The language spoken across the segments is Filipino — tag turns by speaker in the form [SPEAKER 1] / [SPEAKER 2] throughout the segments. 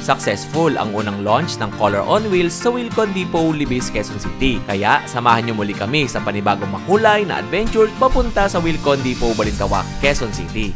[SPEAKER 1] Successful ang unang launch ng Color on Wheels sa Wilcon Depot, Libis, Quezon City. Kaya samahan niyo muli kami sa panibagong makulay na adventure papunta sa Wilcon Depot, Balintawak, Quezon City.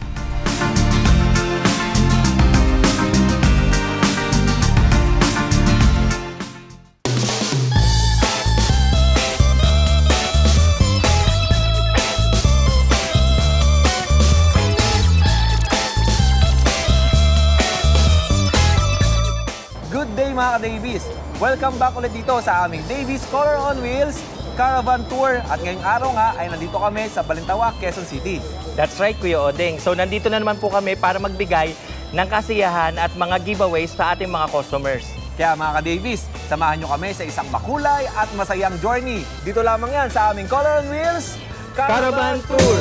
[SPEAKER 2] Mga ka-Davies, welcome back ulit dito sa aming Davies Color on Wheels Caravan Tour. At ngayong araw nga ay nandito kami sa Balintawak, Quezon City.
[SPEAKER 3] That's right, Kuya Odeng. So nandito na naman po kami para magbigay ng kasiyahan at mga giveaways sa ating mga customers.
[SPEAKER 2] Kaya mga ka-Davies, samahan nyo kami sa isang makulay at masayang journey. Dito lamang yan sa aming Color on Wheels
[SPEAKER 3] Caravan Tour.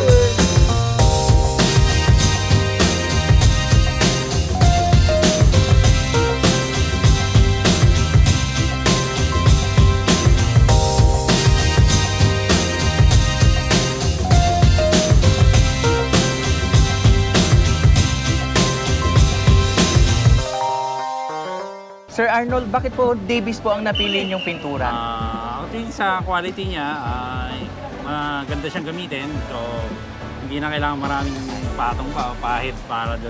[SPEAKER 3] Sir Arnold, bakit po Davies po ang napili niyong pintura?
[SPEAKER 4] Ang tingin sa quality niya ay maganda siyang gamitin. So, hindi na kailangan maraming patong pa o pahit para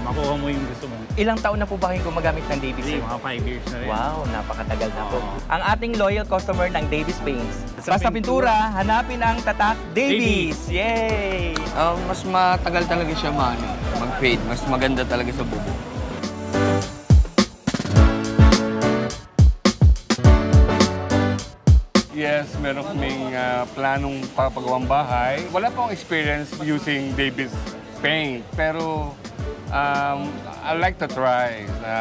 [SPEAKER 4] makuha mo yung gusto mo.
[SPEAKER 3] Ilang taon na po ba kayong gumagamit ng Davies?
[SPEAKER 4] Mga 5 years na rin.
[SPEAKER 3] Wow, napakatagal na po. Ang ating loyal customer ng Davies Paints. Basta pintura, hanapin ang tatak Davies! Yay!
[SPEAKER 5] Mas matagal talaga siya mag-fade. Mas maganda talaga sa bubo.
[SPEAKER 6] Yes, meron kaming planong papagawang bahay. Wala pong experience using Davies paint, pero I like to try na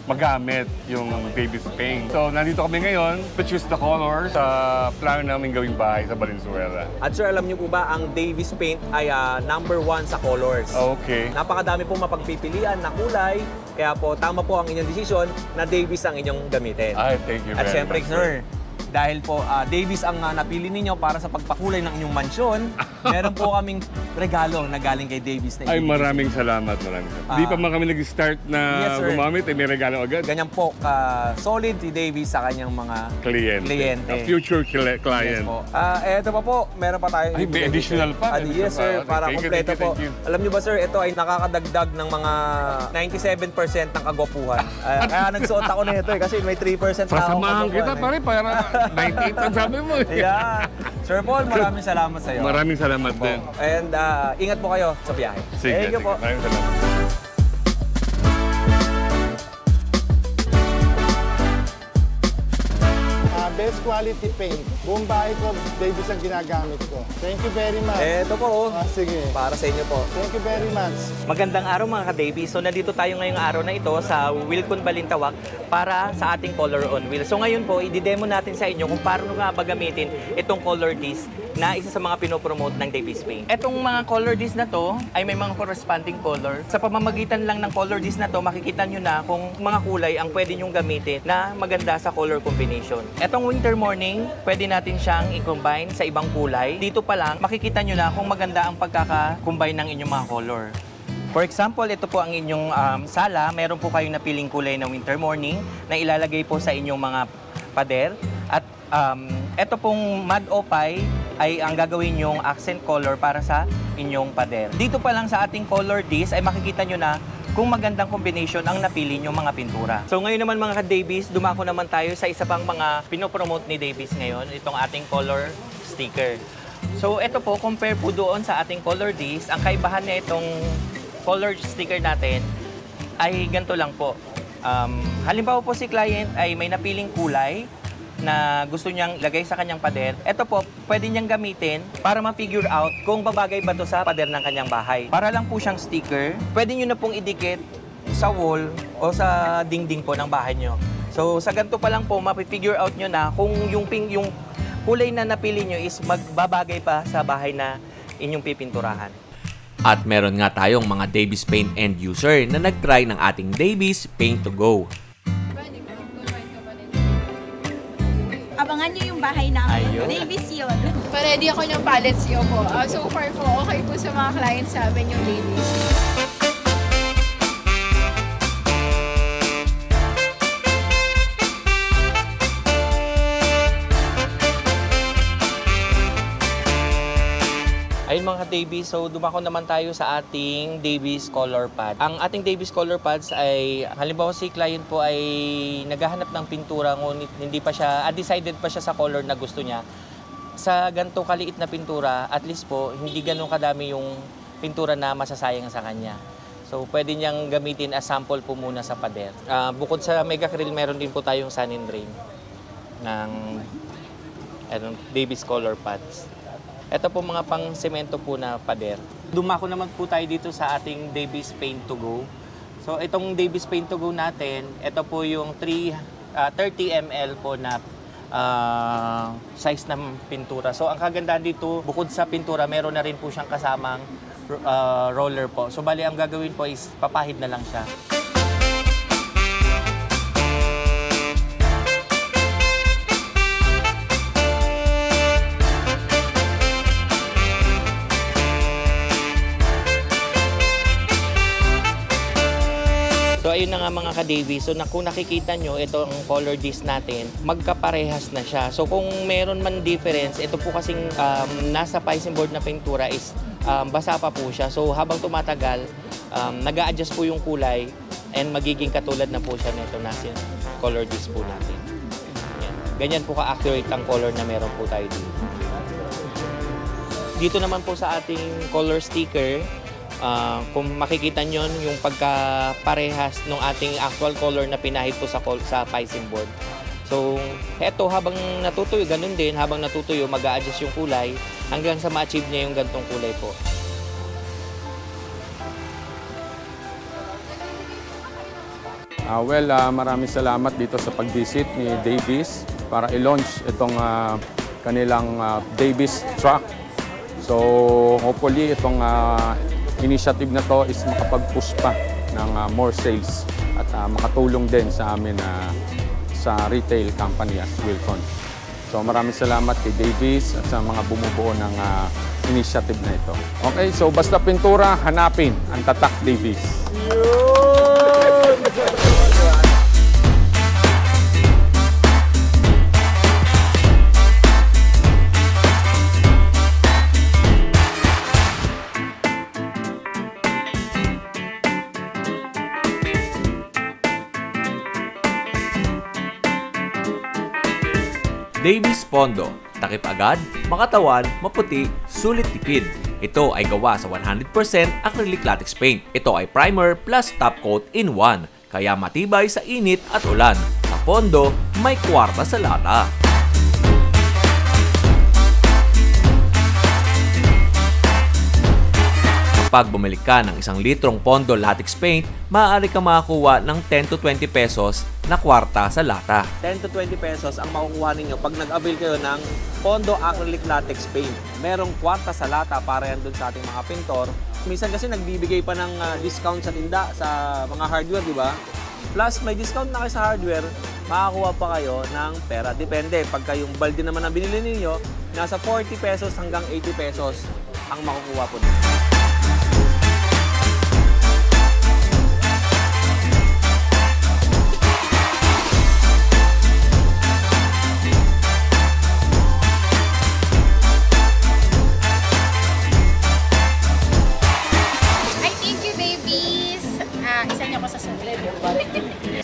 [SPEAKER 6] magamit yung Davies paint. So, nandito kami ngayon to choose the colors sa plano namin gawing bahay sa Valenzuela.
[SPEAKER 2] At sir, alam niyo po ba, ang Davies paint ay #1 sa colors.
[SPEAKER 6] Okay.
[SPEAKER 2] Napakadami pong mapagpipilian na kulay, kaya po tama po ang inyong desisyon na Davies ang inyong gamitin.
[SPEAKER 6] Ay, thank you very
[SPEAKER 2] At syempre,
[SPEAKER 6] much,
[SPEAKER 2] sir, dahil po Davies ang napili ninyo para sa pagpakulay ng inyong mansyon, meron po kaming regalo na galing kay Davies.
[SPEAKER 6] Ay, maraming salamat. Hindi pa man kami nag-start na
[SPEAKER 2] Yes,
[SPEAKER 6] gumamit, may regalo agad.
[SPEAKER 2] Ganyan po, solid si Davies sa kanyang mga kliyente.
[SPEAKER 6] A future client.
[SPEAKER 2] Yes po. Eto pa po, meron pa tayo.
[SPEAKER 6] Ay, may additional pa.
[SPEAKER 2] Yes sir, para kumpleto po. Alam niyo ba sir, ito ay nakakadagdag ng mga 97% ng kagwapuhan. Kaya nagsuot ako nito kasi may 3% na ako.
[SPEAKER 6] Pasamahan kita pare, para 98 ang sabi mo.
[SPEAKER 2] Yeah. Sir Paul, maraming salamat sa iyo.
[SPEAKER 6] Maraming salamat din.
[SPEAKER 2] And ingat po kayo sa biyahe.
[SPEAKER 6] Sige,
[SPEAKER 2] Thank you po.
[SPEAKER 6] Maraming salamat.
[SPEAKER 7] Best quality paint. Buong bahay ko, Davies ang ginagamit ko. Thank you very much.
[SPEAKER 2] Eto po.
[SPEAKER 7] Sige.
[SPEAKER 2] Para sa inyo po.
[SPEAKER 7] Thank you very much.
[SPEAKER 3] Magandang araw mga ka-Davies. So nandito tayo ngayong araw na ito sa Wilcon Balintawak para sa ating Color on Wheels. So ngayon po, i-demo natin sa inyo kung paano nga ba gamitin itong color disc na isa sa mga pinopromote ng Davies Paint. Etong mga color disc na to ay may mga corresponding color. Sa pamamagitan lang ng color disc na to, makikita nyo na kung mga kulay ang pwede nyong gamitin na maganda sa color combination. Etong winter morning, pwede natin siyang i-combine sa ibang kulay. Dito pa lang, makikita nyo na kung maganda ang pagkaka-combine ng inyong mga color. For example, ito po ang inyong sala. Meron po kayong napiling kulay na winter morning na ilalagay po sa inyong mga pader. At ito pong mud opay ay ang gagawin yung accent color para sa inyong pader. Dito pa lang sa ating color disc ay makikita nyo na kung magandang combination ang napili nyo mga pintura. So ngayon naman mga ka-Davies, dumako naman tayo sa isa pang mga pinopromote ni Davies ngayon, itong ating color sticker. So ito po, compare po doon sa ating color disc, ang kaibahan niya itong color sticker natin ay ganito lang po. Halimbawa po si client ay may napiling kulay na gusto niyang lagay sa kanyang pader. Ito po, pwede niyang gamitin para ma-figure out kung babagay ba ito sa pader ng kanyang bahay. Para lang po siyang sticker, pwede niyo na pong idikit sa wall o sa dingding po ng bahay niyo. So sa ganito pa lang po, ma-figure out niyo na kung yung kulay na napili niyo is magbabagay pa sa bahay na inyong pipinturahan.
[SPEAKER 1] At meron nga tayong mga Davies Paint end user na nag-try ng ating Davies Paint to Go.
[SPEAKER 8] Abangan nyo yung bahay namin.
[SPEAKER 3] Ayun.
[SPEAKER 8] Davies yun.
[SPEAKER 9] Pa-ready ako ng pallets niyo po. So far po, okay po sa mga clients namin yung Davies.
[SPEAKER 3] mga Davies, so dumako naman tayo sa ating Davies Color Pad. Ang ating Davies Color Pads ay, halimbawa si client po ay naghahanap ng pintura ngunit hindi pa siya, undecided pa siya sa color na gusto niya. Sa ganito kaliit na pintura, at least po, hindi ganun kadami yung pintura na masasayang sa kanya. So, pwede niyang gamitin as sample po muna sa pader. Bukod sa Mega Acryl, meron din po tayong sun and drain ng Davies Color Pads. Ito po mga pang semento po na pader. Dumako naman po tayo dito sa ating Davies Paint to Go. So itong Davies Paint to Go natin, ito po yung 30 ml po na size ng pintura. So ang kagandahan dito, bukod sa pintura, meron na rin po siyang kasamang roller po. So bali ang gagawin po is papahid na lang siya. So ayun na nga mga ka-Davies. So kung nakikita nyo, ito ang color disc natin, magkaparehas na siya. So kung meron man difference, ito po kasing nasa piping board na pintura is basa pa po siya. So habang tumatagal, nag-a-adjust po yung kulay and magiging katulad na po siya nito nasa color disc po natin. Yan. Ganyan po ka-accurate ang color na meron po tayo dito. Dito naman po sa ating color sticker, kung makikita nyo yung pagkaparehas ng ating actual color na pinahid po sa piping board. So, eto habang natutuyo, ganun din, habang natutuyo, mag-a-adjust yung kulay hanggang sa ma-achieve niya yung gantong kulay po.
[SPEAKER 10] Maraming salamat dito sa pag-visit ni Davies para i-launch itong kanilang Davies truck. So, hopefully itong initiative na to is makapag-push pa ng more sales at makatulong din sa amin sa retail company as Wilcon. So maraming salamat kay Davies at sa mga bumubuo ng initiative na ito. Okay, so basta pintura, hanapin ang tatak Davies.
[SPEAKER 1] Davies Pondo, takip agad, makatawan, maputi, sulit tipid. Ito ay gawa sa 100% acrylic latex paint. Ito ay primer plus top coat in one, kaya matibay sa init at ulan. Sa Pondo, may kwarta sa lata. Kapag bumili ka ng 1 litrong Pondo latex paint, maaari ka makakuha ng 10 to 20 pesos na kwarta sa lata.
[SPEAKER 2] 10 to 20 pesos ang makukuha ninyo pag nag-avail kayo ng Pondo Acrylic Latex Paint. Merong kwarta sa lata para yan dun sa ating mga pintor. Minsan kasi nagbibigay pa ng discount sa tinda sa mga hardware, di ba? Plus may discount na kayo sa hardware, makakuha pa kayo ng pera. Depende, pagka yung balde naman ang binili ninyo, nasa 40 pesos hanggang 80 pesos ang makukuha po dito.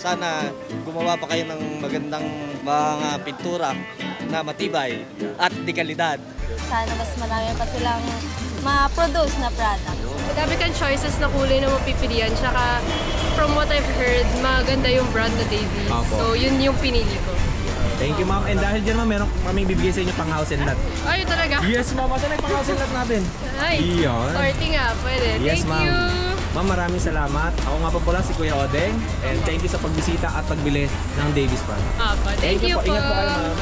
[SPEAKER 11] Sana gumawa pa kayo ng magandang mga pintura na matibay at di kalidad.
[SPEAKER 12] Sana mas marami pa silang ma-produce na product.
[SPEAKER 9] Madami kang choices na kulay na mapipilian. Tsaka from what I've heard, maganda yung brand na Davies. So yun yung pinili ko.
[SPEAKER 2] Thank you, ma'am. And dahil dyan, ma'am, meron kaming bibigay sa inyo pang house and lot.
[SPEAKER 9] Ay, talaga?
[SPEAKER 2] Yes, ma'am. Ito na yung pang house and lot natin.
[SPEAKER 9] Ay,
[SPEAKER 2] Iyon.
[SPEAKER 9] sorry nga. Pwede.
[SPEAKER 2] Yes,
[SPEAKER 9] Thank you.
[SPEAKER 2] Ma'am, maraming salamat. Ako nga po pala si Kuya Odeng. And thank you sa pagbisita at pagbili ng Davies Brand.
[SPEAKER 9] Thank you po.
[SPEAKER 2] Ingat po kayo, ma'am.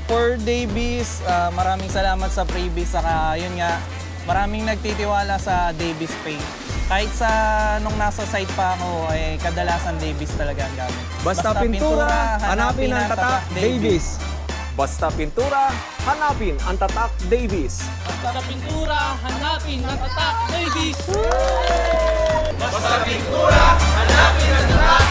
[SPEAKER 13] For Davies, maraming salamat sa freebies. Saka yun nga, maraming nagtitiwala sa Davies Paint. Kahit sa nung nasa site pa ako, ay kadalasan Davies talaga ang gamit.
[SPEAKER 2] Basta pintura, hanapin ang tatak Davies. Basta pintura, hanapin ang tatak Davies.
[SPEAKER 14] Basta pintura, hanapin ang tatak Davies.
[SPEAKER 15] Basta pintura, hanapin ang tatak